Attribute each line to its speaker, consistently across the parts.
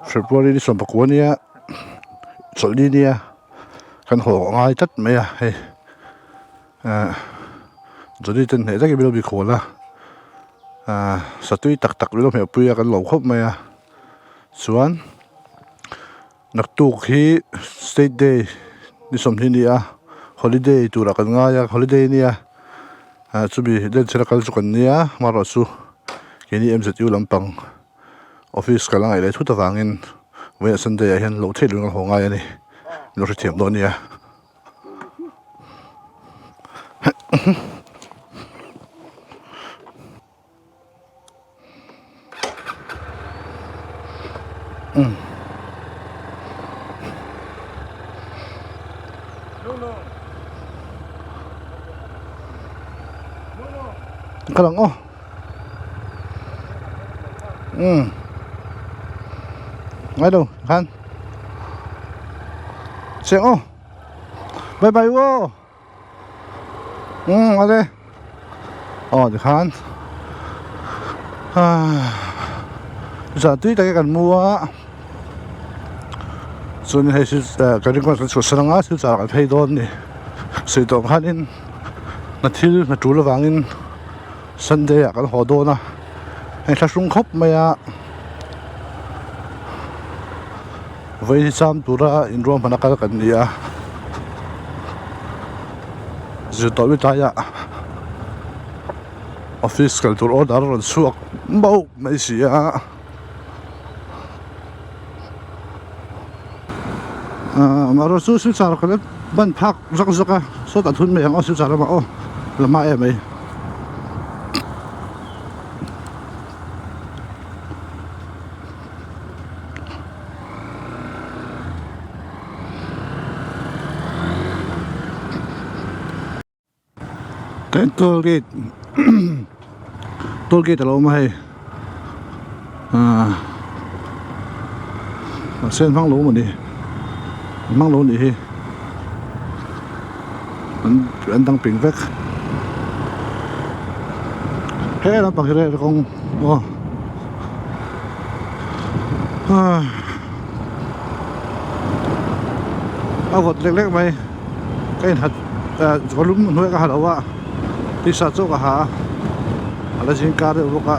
Speaker 1: February đi xong bạc quân nha chọn đi nha kan ho ngai tat mai a he jodi ten he jaki bilo bi khola satui tak tak lo me puya kan lo khop mai a chuan nak tu khi state day ni som hi ni a holiday tura kan nga ya holiday ni a chubi den chirakal chu kan ni a maro chu keni MZU lampang office ka lang ai le thu ta wangin we sunday a hian lo thelung ho nga ya ni lo ri thiam do ni a kalang oh ngay đâu khan xe ô bye bye vô ở đây thì khan giờ tuy tại cần mua cho nên hay cái này còn số sang á sự giờ cái thay đổi này sự tổng khan in là thiếu là chủ là vàng in Sunday à cái hồ đô na anh ta sung khóc mày à với sam tu ra in rom phana kal kan ni a zu to bi ta ya office kal tur order ron suak mau mai si a maro su su char kal ban phak zak zaka so ta thun me ang su char ma o lama e mai cái toll gate là mà hay sen phăng lỗ mà đi mang lỗ đi anh đang bình vết thế là bằng cái này con gọt lek mày cái hạt có lúc nuôi cái hạt đâu ạ đi sát chỗ cả hả là chính cả được vô cả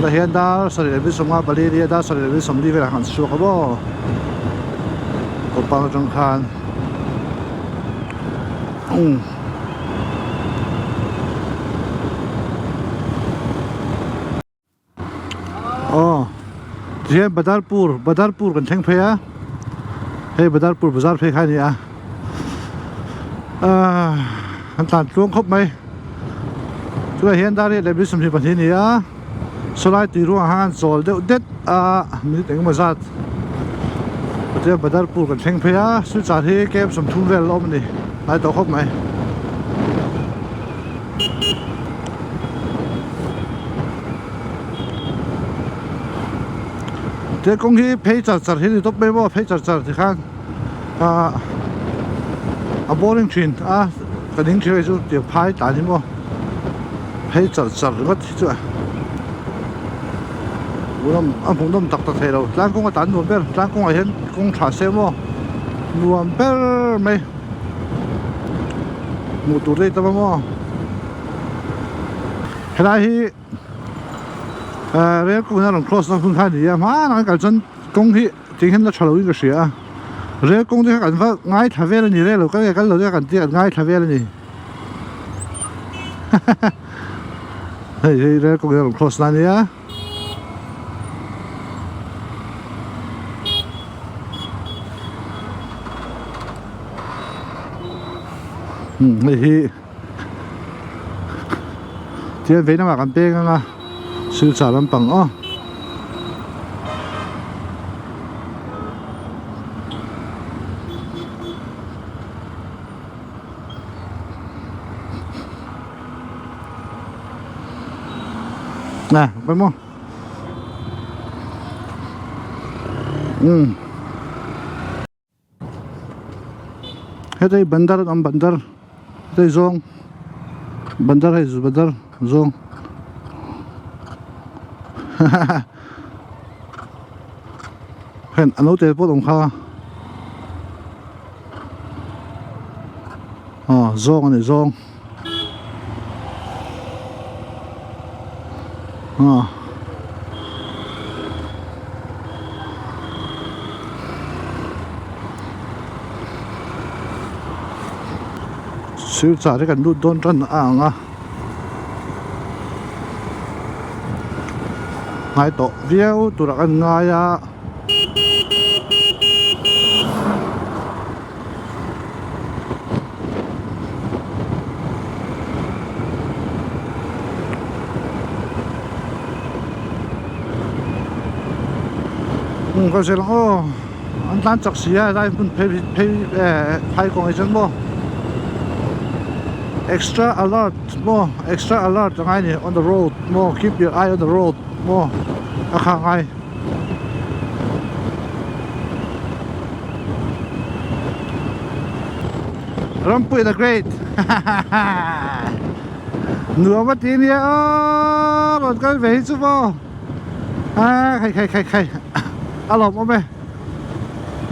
Speaker 1: là hiện đã sau này biết sống á bali đi đã sau này biết sống đi về là hàng số cái bao có bao trong khan thì Badarpur gần thành phố á hay Badarpur bazar phê khai gì à anh tàn xuống khóc mấy chúng ta hiện tại đây biết some chuyện gì á số lại từ ruộng hàng rồi đều đứt mình tính mà ra bây giờ Badarpur gần thành phố á suy trả thì kem some thu về lắm này lại tao khóc mấy thế công ty pay chặt thì tốt mấy bộ pay chặt thì khác boring train cái đỉnh chơi chú tiểu phái tại thì mua pay chặt rất chứ uống ăn phong đông đặc thế đâu lang công cái tán luôn bên lang công cái hiện công trả xe mua luôn bên mấy một tủ đây tao mua cái này về công nhân cross nó không khai gì mà nó cái chân công ty chính hiện nó trả lời cái gì à rồi công ty cái phải ngay thay về là gì đấy rồi cái lối cái tiền ngay thay về là gì hey rồi công nhân cross này á thì về nó mà làm bê ngang sư trả làm bằng nè quay mua hết đây bandar đây zong bandar hay bandar zong เห็นอันนู้นเจอพวกตรงข้าอ๋อซองอันนี้ซองอ๋อซื้อจ่ายด้วยกันดูโดนจนอ่างอ่ะไงต่อเดียวตัวกันง่ายอ่ะก็เสร็จแล้วอันนั้นจักเสียได้เป็นไพ่ของไอ้จังบ่ extra alert more extra alert ยังไงนี่ on the road more keep your eye on the road more ก็ข้างไงรัมปุย the great หนูมาทีนี้รถก็ไม่สุบใครอารมณ์เอาไหม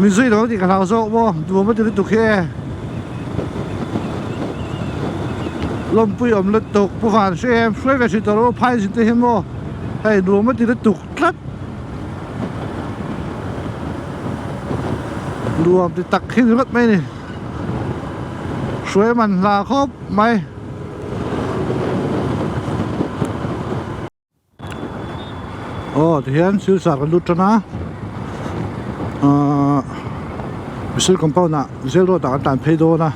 Speaker 1: มีสุยตัวที่กระเราโซ่บ่ดูมาทีนี้ตุกแค่ลมปุยอมเลือดตกผู้ฝ่ายช่วยไปช่วยตัวเราพายสิเตหิมบ่ให้ดูมาทีนี้ตุกครับดูว่าจะตักขึ้นรถไหมนี่ช่วยมันลาครบไหมโอ้ที่เห็นสื่อสารกันดุจนะวิสุทธิ์คอมเพลน่ะวิสุทธิ์รถต่างกันเพย์โดนะ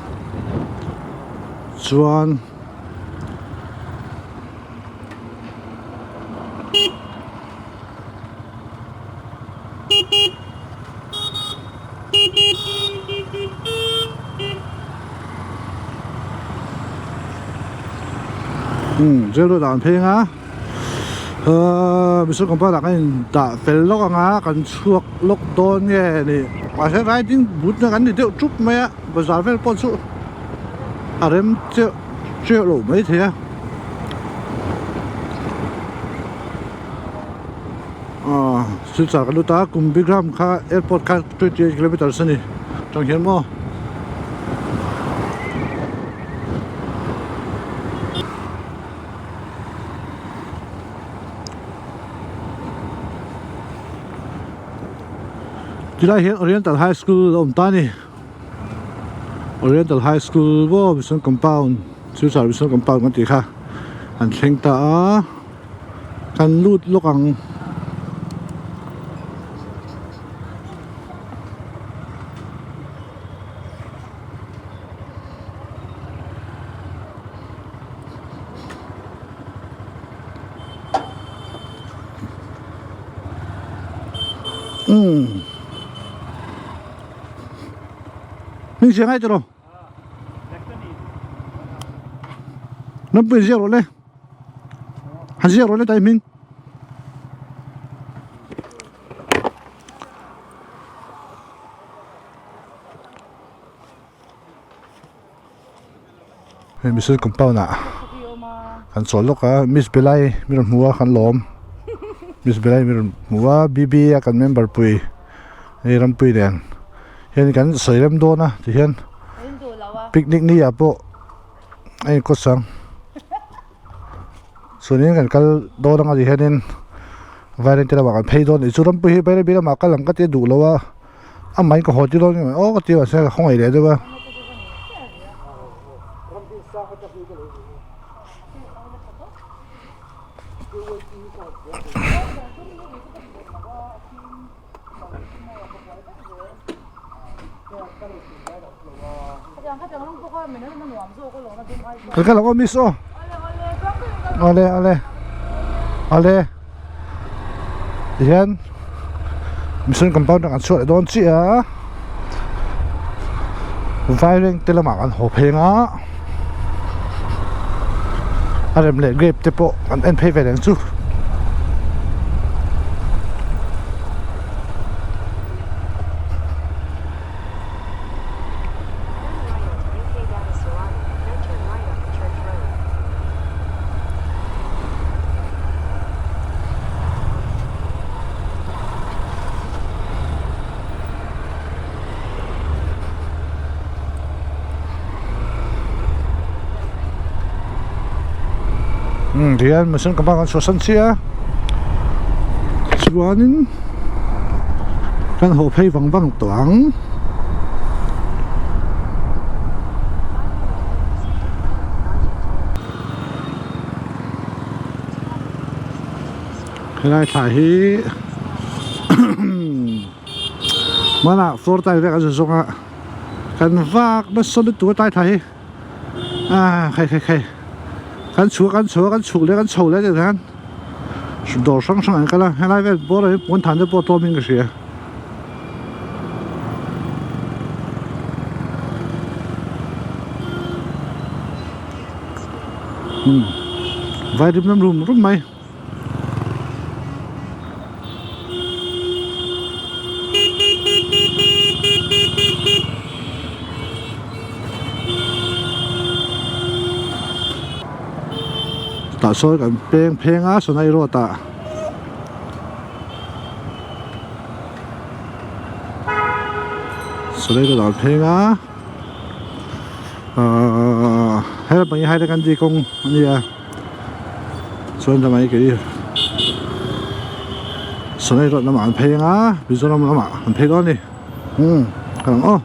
Speaker 1: ส่วนเจ้าตัวต่างเพลงอ่ะวิสุทธิ์คอมเพลต่างกันแต่เป็นล็อกอ่ะกันช่วงล็อกโดนเนี่ยนี่ว่าใช้ไรดิ้งบุตรกันนี่เดี๋ยวจุบไหมอ่ะภาษาเป็นปนสุอะไรมันเจ้าหลูไม่เท่สื่อสารกันดูตากลุ่มบิ๊กรัมค่าแอร์พอร์ตค่า20 กิโลเมตรสินี่จังเห็นมั้ยที่ได้เห็น Oriental High School อมตานี่ Oriental High School ว่าวิศวกรรมป้าสื่อสารวิศวกรรมป้ากันตีค่ะอันเชิงตากันลูดลูกอังนี่เสียงไงจ๊ะลูกน้ำปืนเสียงรถเลยหันเสียงรถเลยไทมิงเฮ้ยมิสเตอร์คอมเปลน่ะขันสอนลูกอ่ะมิสเบลัยมีรถหัวขันล้อมมิสเบลัยมีรถหัวบีกันเมมเบอร์ปุยไอ้รำปุยแดงเห็นกันใส่เริ่มโดนนะที่เห็นปิกนิกนี่อ่ะพวกไอ้ก็สั่งส่วนนี้กันก็โดนกันที่เห็นไวรัสที่เราบอกกันเพย์โดนไอ้สุรำปุยไปได้บีละมากันหลังก็จะดูแล้วว่าอ่ะมันก็หดที่โดนโอ้ก็ที่ว่าเสียห้องไอ้เด็ดด้วยว่าก็เราก็มิสโอเอาเลยที่เห็นมิสเตอร์คอมเพลต่างกันช่วยโดนจีอ่ะไฟเร่งเตลมากันหัวเพลงอ่ะอะไรมันเลยเก็บเจ็บปวดกันเอ็นเพย์ไปแดงสู้ rian masan kamang so san sia chuanin kan ho phei wang toang helai thai hi mana floor tai vek azu zonga kan vak na solid tu tai thai khai kan chuk le kan chou le de kan dor sang sang kala helai vel bor e pon than de po to ming ge vai dim nam rum mai ta soi kan pheng a sonai ro ta sonai ro dan pheng a hay bang hai kan di kong ni a son mai ke sonai ro na man pheng a bizoram na ma an pheng ni kan o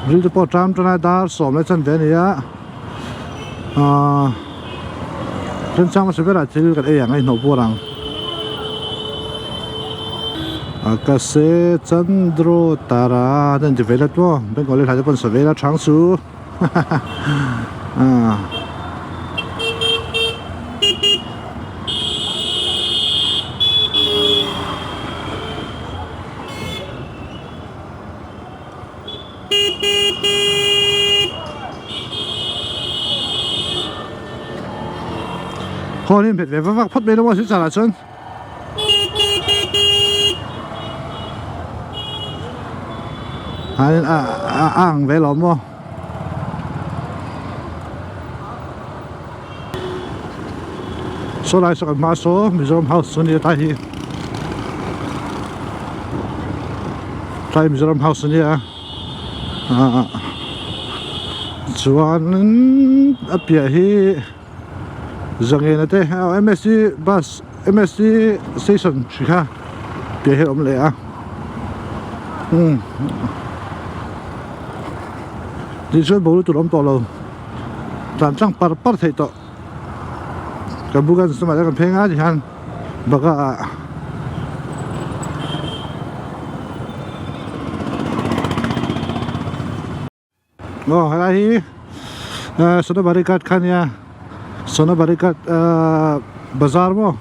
Speaker 1: ri de po tram tana dar som le chan ve ni a chân sang mà sẽ biết là chỉ cái ấy ngay nổ bùa rằng cái xe chân đro tara nên chỉ về là thôi bên còn lại thấy con sẽ về là trắng su hồi nên về vác phát bê đâu mà sẽ trả lại chân ăn về lắm không số lại số còn mã số Mizoram House số này tại hi tại Mizoram House này chuan ở phía hi rằng nghe thế MSC bus MSC station chỉ ha bây giờ ông lẽ đi chơi bầu tụi ông to lâu làm trang par thấy to cái bukan semua kan pheng á thì han baga hai sudah barikat kan ya Sona barikat bazar mo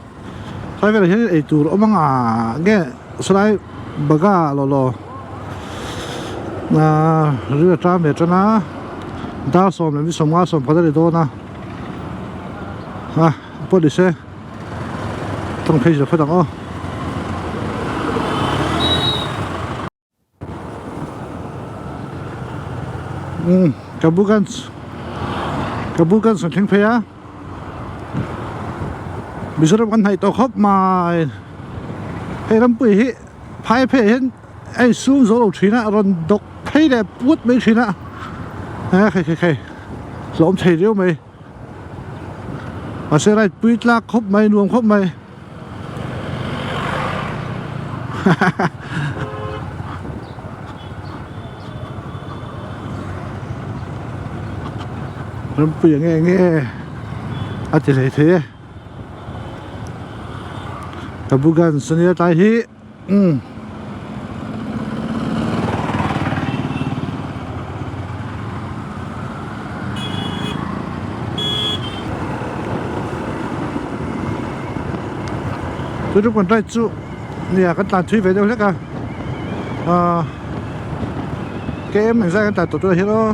Speaker 1: sai về hiện ấy tour ông nghe sai baga lo rửa tram về cho nó đa số mình sống qua sống phải đi đâu na bố đi xe trong khi giờ phải đóng kabukan sang thing phaya Mizoram kan hai to khop mai he ram pui hi phai phe hen ai sum zo lo thina ron dok phei de put me thina khai lom thei riu mai mà sẽ lại pui tla khop mai nuông khop mai ram pui nghe thì thế kabugan senia tai hi tôi lúc còn trai chú nè cái tàn thủy về đâu hết cả cái em mình ra cái tàn tổ tôi hết đó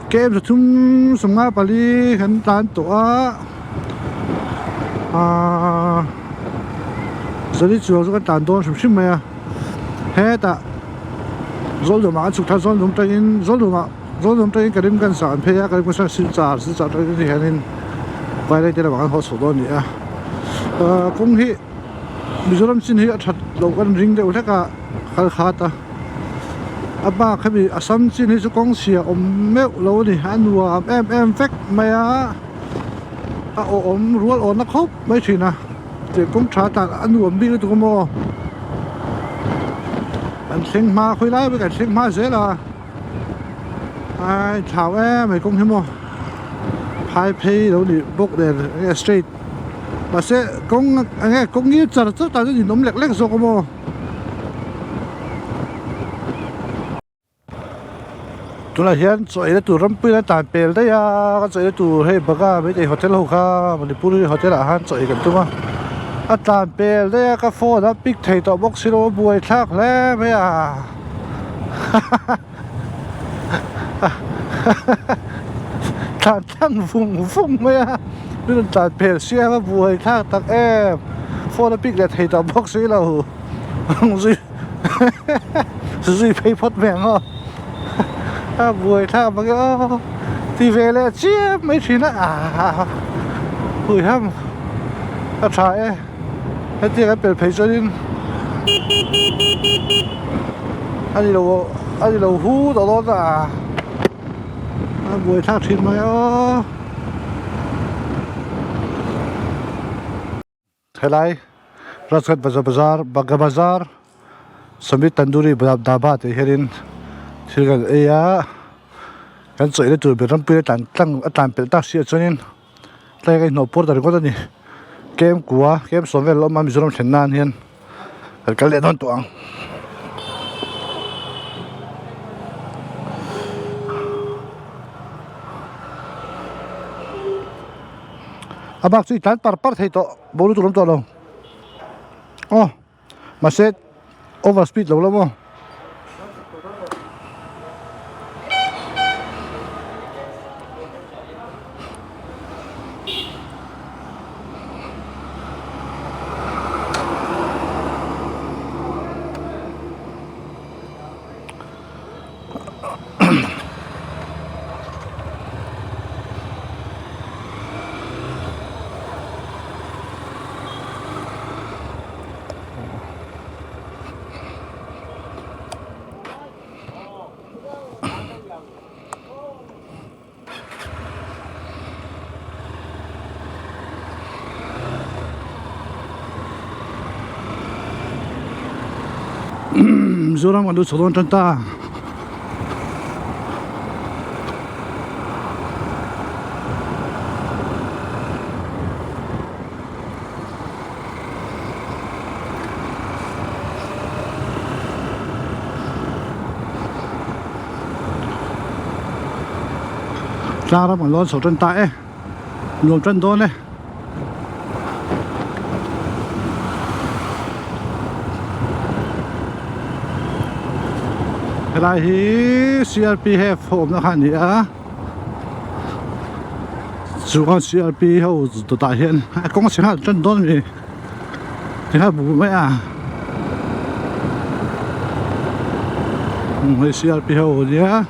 Speaker 1: cái em thum sum nga pali kan tan to zali chu zo kan tan don shim mai he ta zol do ma chu tha zol dum ta in zol dum ta in karim kan san phe ya karim ko sa si cha ta ni hanin vai lai te la bang ho so do ni kung hi Mizoram sin hi that lo kan ring de uthaka khal kha ta ba khi bị assam xin hi chu kong sia om meu lo ni anua em vek maya a om rual on na khop mai thina te kong tha ta anuam bi tu mo anh sinh ma khơi lái với cả sinh ma dễ là ai chào em mày cũng thấy không hai pay đâu đi book để straight mà sẽ cũng nghĩ chặt chặt ta gì nấm lẹt lẹt rồi không tôi là hiện rồi đấy tụi rampi là tàn bèl đấy à cái rồi tụi hay baga mấy cái hotel hậu kha mình đi hotel là han rồi cái tụi mà à tàn bèl đấy cái phone đó big thầy tao box xíu bùi thác lẽ mấy à tàn tàn vùng mấy à bây tàn bèl xíu mà bùi thác tắc em phone đó big là thầy tao box xíu đâu rồi rồi phải phốt mèng à bùi thác mà cái thì về là chia mấy chuyện à bùi ham à trái cái tiếng cái bèl phải cho nên anh đi đâu hú đó là bùi thác thịt mà thế này Raskat Bazar Samit Tandoori Dhaba thì hiện thì cái cái chỗ này tụi mình làm bữa tan bữa ta xịt cho nên cái nộp bột rồi có gì kem của kem số về lắm mà mình dùng chén nan hiện cái lệ non tuang bác sĩ tan par thấy to bố tụi nó to đâu mà sẽ overspeed lâu lắm không Zoram kan du solon tanta Clara kan lon solon tanta nuam tran don lại hi CRP hôm nó hành à dù con CRP hậu tụi tại hiện có sẽ hạt chân đón gì thì hạt bù mấy à hay CRP hậu gì á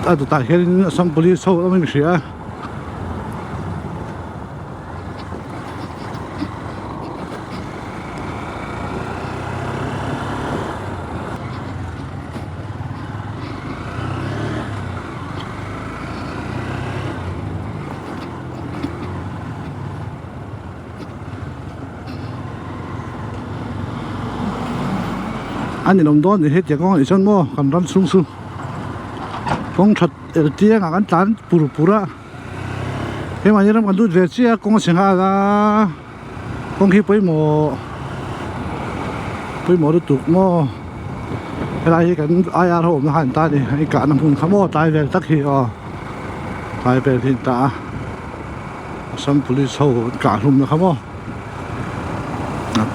Speaker 1: tụi tại hiện xong police hậu nó mình sẽ anh làm đó thì hết giờ con thì chân mua còn rắn sung sung con thật tiếng à cái tán pura thế mà như nó còn đút về chia con sinh ra con khi bấy mồ được tụt mò cái này cái ai ăn hôm nó hành ta thì cái cả năm hùng khám mò tai về tắc thì tai về thì ta xong police hậu cả hôm nó khám mò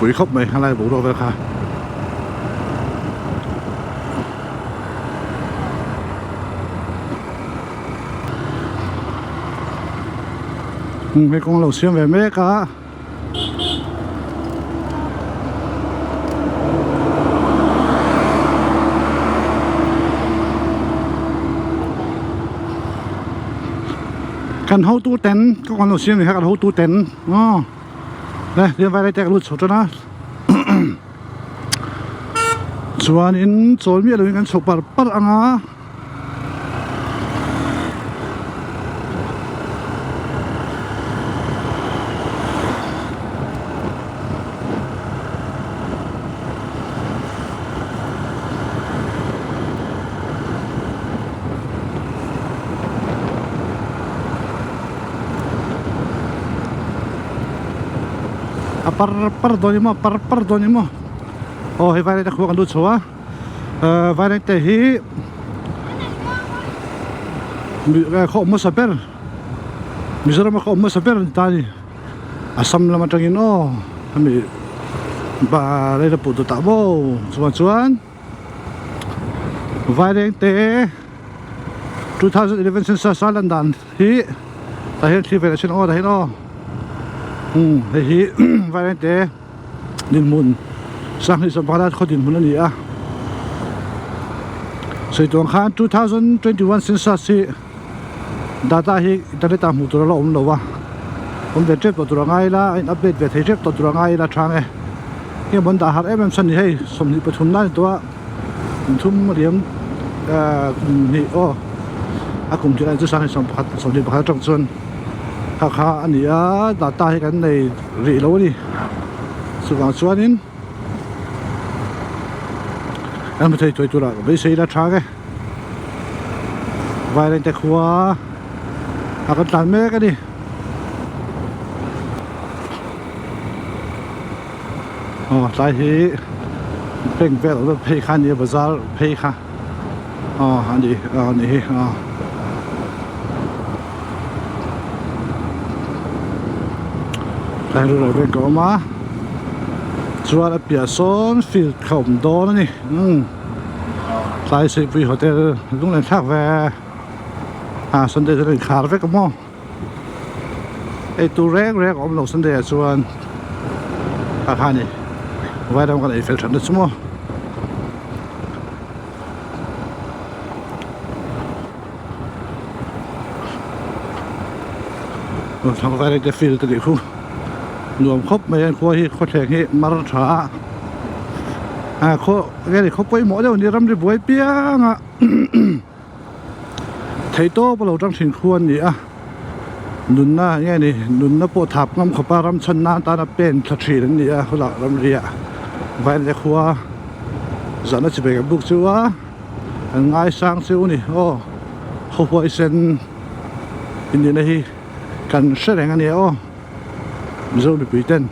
Speaker 1: quỷ khóc mày hay là bố đồ về khai mấy con lẩu xiêm về mê cả cần hậu tu tén các con lẩu xiêm thì cần hậu tu tén đây đi vào đây chạy lụt sốt cho nó chuan in chawl mi lo kan chho par anga par doni mo oh hi vai ta khu kan du chwa vai te hi mi kho mo saper mizoram kho mo saper tani asam lama tangin o ami ba le da pu ta bo chuan vai te 2011 census salandan hi ta hi thi ve chen o da hi no hi vai te din mun sang hi sam parat khodin mun ani a sei tong khan 2021 census si data hi internet a mu tur lo lo wa om ve trep tur ngai la in update ve thei trep tur ngai la thang e ke bon da har em san ni hei som ni pathum na to thum riam ni o a kum ti an chu sang hi sam pakhat som ni pakhat tong chon kha ani a data hi kan nei ri lo ni chuwang chuanin em thấy tôi là bây giờ đã trả cái vài lần tại khóa à con tàn mẹ cái đi tại thì bên về là pay khăn nhiều bây giờ pay khăn anh đi đây rồi bên có má chua là bia son phil không đó nè tại sao vì hotel lúc này khác về Sunday thì khá là cái món ấy tu rẻ ông lâu Sunday chua khá nè vài đồng cái này phải chọn được chứ mò thằng vài cái phil từ cái khu nuông khóc mấy cô hi có thể hi mar thả cái này khóc với mỗi đâu đi làm gì buổi bia à thấy to bao lâu trong sinh khuôn gì à nún na nghe này nún na bộ tháp ngắm khóc ba ram chân na ta na pen thật sự đấy gì à là làm gì à vài cái khoa giờ nó chỉ về cái bút chú á ngay sang siêu nè không phải sen bên này hi cần sẽ là cái này rồi bị quỷ tên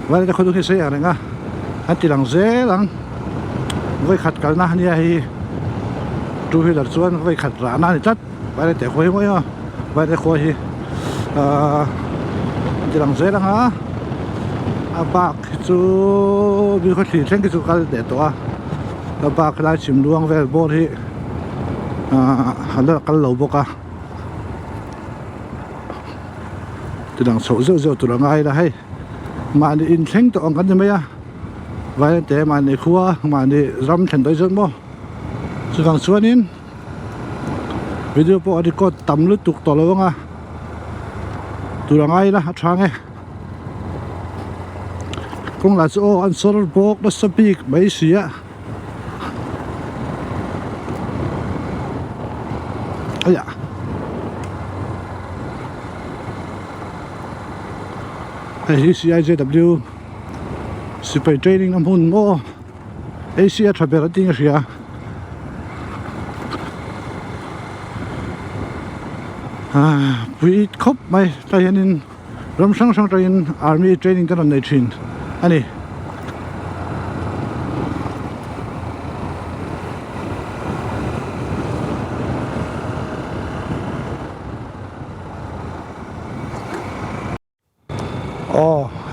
Speaker 1: vậy là không được xây này nga anh chỉ làm dễ lắm với khát cả na như vậy chú huy là chuan với khát rã na thì chắc vậy là để khôi mới ha vậy là khôi thì chỉ làm dễ lắm hả bác chú bị khó thì xem cái chú cái để to bác lại chìm luang về bờ thì hắn là cái lầu bốc từ đằng sau rêu từ đằng ngay là hay mà đi in thanh tọa cái gì mấy vậy để mà đi khua mà đi ram thành tới dân mò sự vàng xuân in video bộ đi có tầm lướt tục tỏ lâu từ đằng ngay là hát sang ấy cũng là chỗ ăn sốt bốc nó sắp bị mấy xí ây da CIJW Super Training năm hun mo Asia travel ting ria we khop mai tayanin ram sang tayin army training kan nei thin ani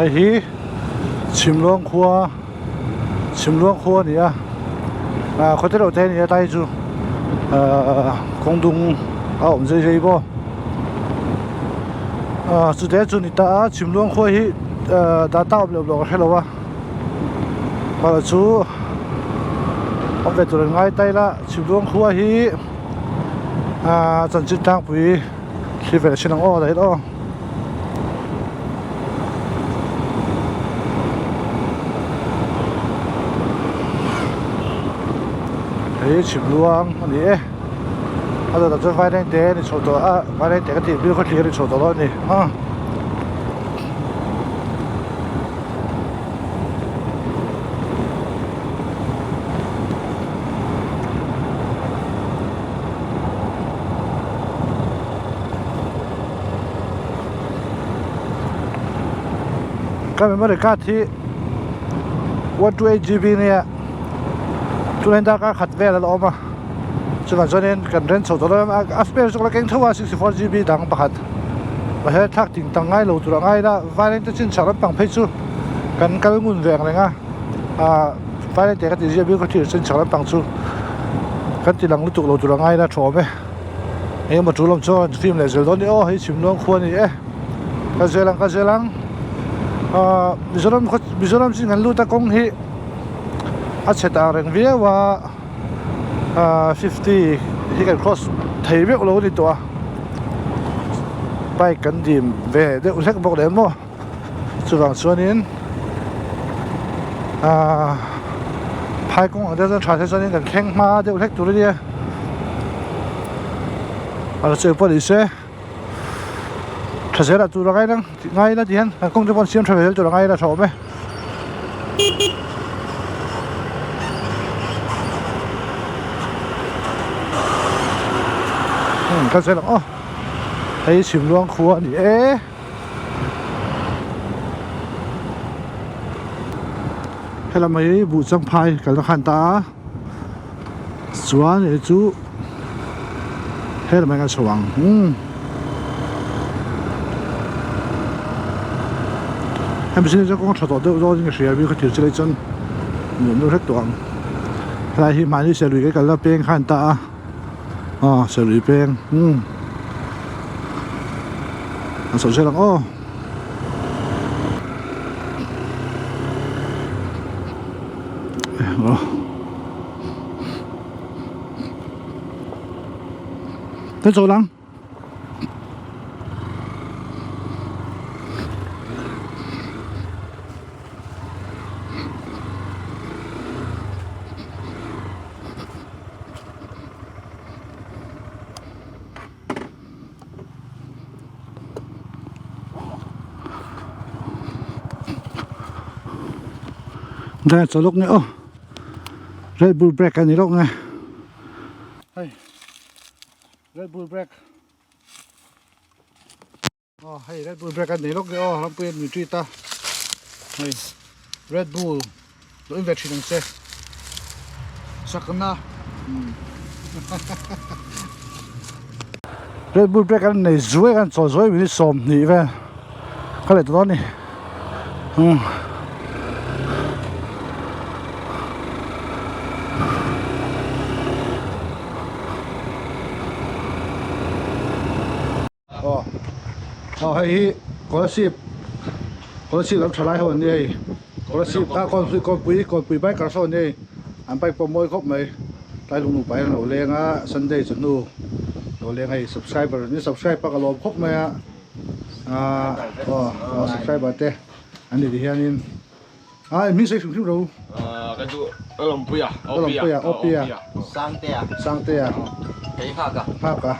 Speaker 1: hay hi chim luang khua nè có thể đầu tiên nè tay chú công dung ông dây bo chú thế chú nè ta chim luang khua hi đã tạo được hello và chú ông về tụi ngay tay là chịu luôn khua hi chân chít tang bùi khi về xin ông ô đấy đó thấy chịu luôn anh ấy giờ là cho vài đêm để đi sổ tổ vài đêm để cái tiền bill có tiền đi sổ tổ đó nè cái memory card thì 128 GB này tụi anh ta có khát về là đó mà cho nên cần đến số đó mà aspect cho là cái thua 64 GB đang bắt và hết thắc tình tăng ngay lâu tụi ngay đó vài lần tôi xin trả bằng page chú cần cái nguồn vàng này nga vài lần để cái gì biết có thể xin trả bằng chú cái tiền lăng tụi lâu tụi ngay đó chó mày em mà chú làm cho phim này rồi đó đi ô hay chìm luôn khuôn gì cái gì lăng Mizoram xin ngăn lưu ta công hi sẽ tạo ra việc và 50 hi can cross thấy việc lâu đi tụi bay cần điểm về để uống bọc đếm mua chú vàng xuân in hai công ở đây ra trả xuân in cần khen mà để uống tụi đi chơi bơi đi xe thật sự là tụi nó ngay đó thì hắn công ty bọn xiêm travel tụi nó ngay là chỗ mày cái xe là thấy chìm luôn khua nhỉ hay là mấy vụ trong phai cái nó khăn ta xóa này chú hay là mấy cái xoàng em xin cho con chọn được rồi những cái việc có thể chơi chân nhiều rất toán lại khi mà đi xe lùi cái là beng khăn ta xe lùi beng số xe là tới chỗ lắm đây cho lúc nữa Red Bull break cái này lúc này hey Red Bull break hey Red Bull break cái này lúc này làm quyền mình truy ta hey Red Bull lo invest in xe sakna Red Bull break cái này dối cái cho dối mình xòm nhỉ về cái này đó này hay có ship làm trở lại hơn đi có ship ta con bụi bay cả son đi anh bay môi khóc mày tay lùng bay nó lên á Sunday chuẩn nu nó lên hay subscriber ni subscribe pa cái lom khóc mày subscriber te anh đi hiện in mình sẽ dùng đâu
Speaker 2: cái chỗ lom bụi
Speaker 1: opia sang te
Speaker 2: cái khác
Speaker 1: cả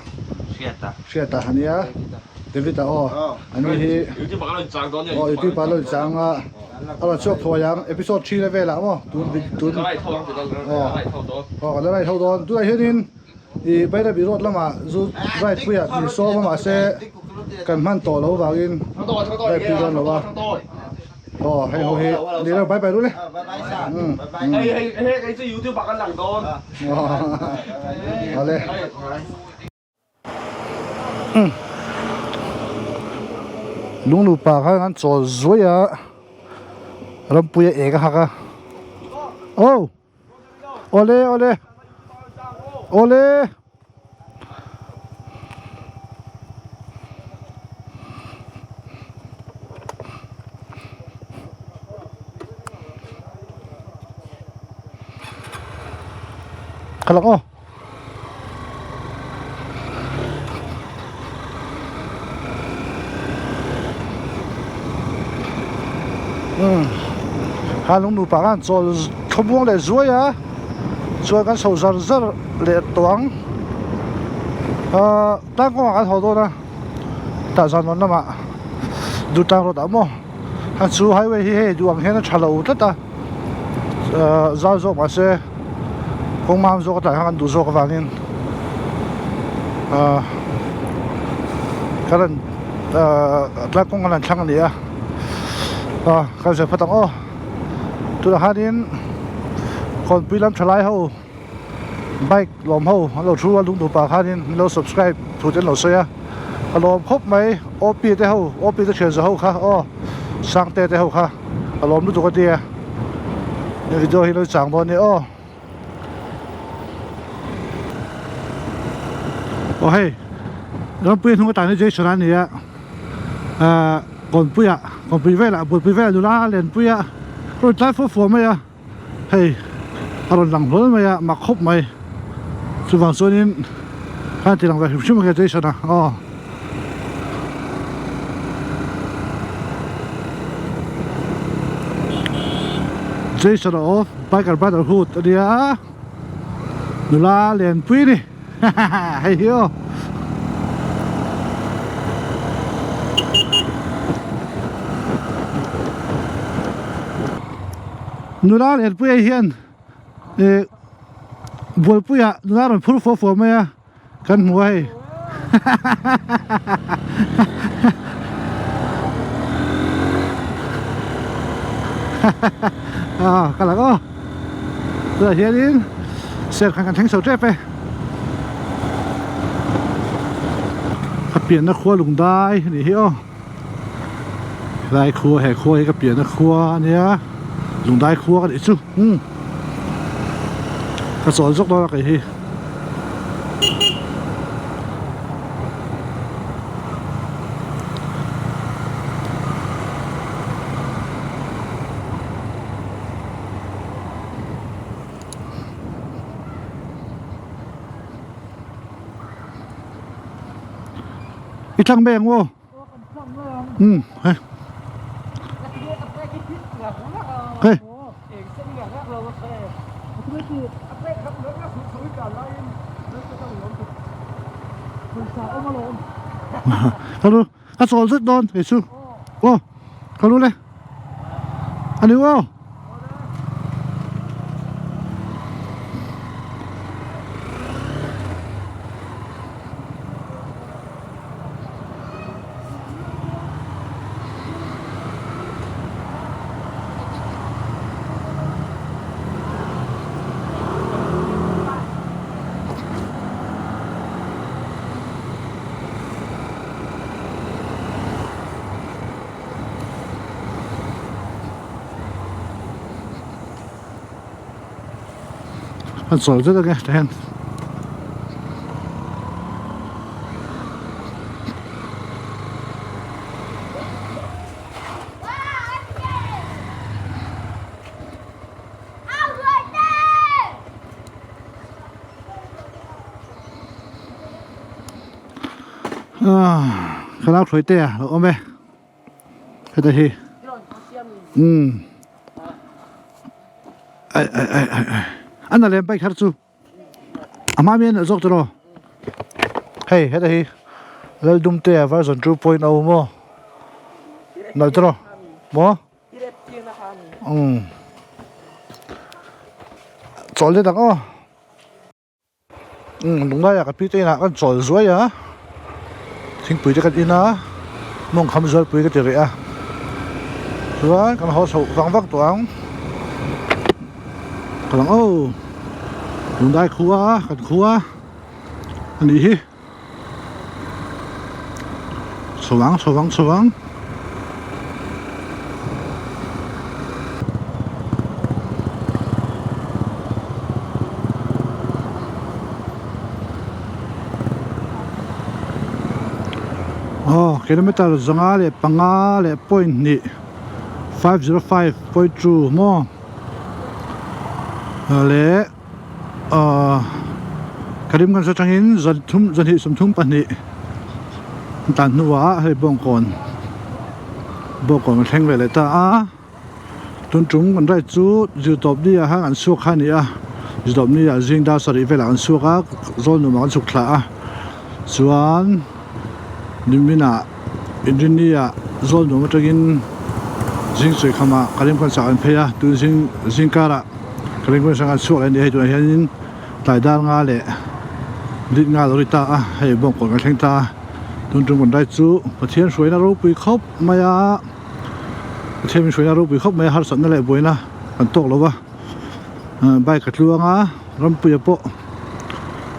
Speaker 1: Seta anh ya David anh hi YouTube ba lon chang ala chok thoyang episode 3 level la mo tun cái này thâu đón tu này hiện thì bây giờ bị rốt lắm mà dù right bây thì số mà sẽ cần man tổ lâu vào in đây bị rốt lâu vào hay hồi đi đâu bye luôn đấy
Speaker 2: cái gì YouTube bạc ăn lẳng con
Speaker 1: đây lung lu pa ka ngan cho zoya rampuya ega haka ole kalang oh halung nu pa kan chol khobuang le zuaya chuan kan so zar zar le tuang tang ko kan ho do na ta zan non ma du tang ro da mo han chu highway hi he duang he na thalo ta ta za zo ma se kong mam zo ta han du zo ka wangin karan tla kong kan thlang ni a kan se phatang o tu hanin kon pilam thalai ho bike lom ho lo thu lung tu pa hanin lo subscribe thu ten lo soya lom khop mai op te ho op te chen zo ho kha o sang te ho kha lom lu tu ko dia ni video hi lo chang bon ni o hey lo pin hu ta ni je chuan ni a kon pui ve lu la len pui a rồi trái phố phố mày à hey rồi lằng lớn mày à mặc khóc mày chú vàng số nên hai thì lằng về hiểu chứ mà cái gì sao nào gì sao đó bay cả bay đầu hụt đi á la liền quý đi hay hiểu nura le puya hian bol puya nura ron phur fo maya kan muai kala ko rồi hian ser kan theng so trepe kapien na khua lung dai ni hi o lai khua he khua hi kapien na khua ania lung dai khua cái chú cái sỏi dốc đó là cái gì ít thằng bèn vô hay hey kalau kan soal rất don Yesu kalau le anh yêu không anh soal rất là nghe thèn khá là thối tè ôm về cái đây anh là lên bay khát chú mà miền ở dọc rồi hey cái đây là đun tè version 2.0 mo nói rồi mo chọn lên đó đúng rồi cái pít này con chọn rồi á thỉnh bụi cho cái in á mong không rồi bụi cái tiền à rồi con họ sầu vắng vắng toang còn đúng đây khua cần khua anh đi sầu vắng kilometer zanga le panga le point ni 505.2 mo le karim kan sa tangin zan hi sum thum pani tan nuwa hei bongkon thleng ve le ta a tun tum kan rai chu ju top ni a hang an su kha ni a ju top ni a jing da sari ve la an su ka zon nu ma an su thla a chuan nimina engineer zon nu ma tagin jing sui khama karim kan sa an pheya tu jing kara karim kan sa an su an hei tu hianin tai dal nga le dit nga lori ta a hei bongkon kan thleng ta tun tum kan rai chu pathian hruai na ro pui khop maya thêm suy ra rồi bị khóc mấy har sẵn lại buổi na còn tốt lắm ba bay cắt luang á ram bùi bộ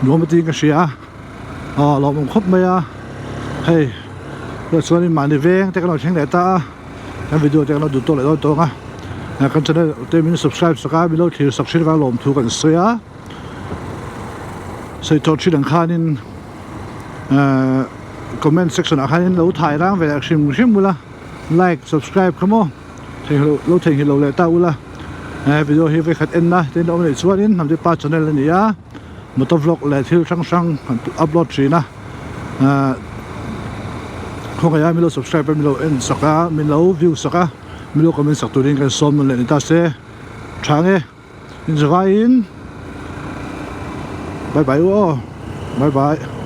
Speaker 1: nhôm một tí cái gì á lọ một khóc mấy á hey rồi sau này mà đi về cái nào xem lại ta cái video cái nào được tốt lại đó tốt á cái channel tên mình subscribe subscribe below thì subscribe vào lồng thu cần sửa á xây cho chị đăng khan in comment section à khan in lâu thải ra về action mula like subscribe come on thì lâu thì lâu lại tao là video hi về khách na tên ông này xuống đến làm đi pa channel này á một tập vlog lại thiếu sang upload gì na không phải mình lâu subscribe mình lâu end saka mình lâu view saka mình lâu comment sạc tụi cái xóm mình lại ta sẽ sáng nghe in bye bye bye bye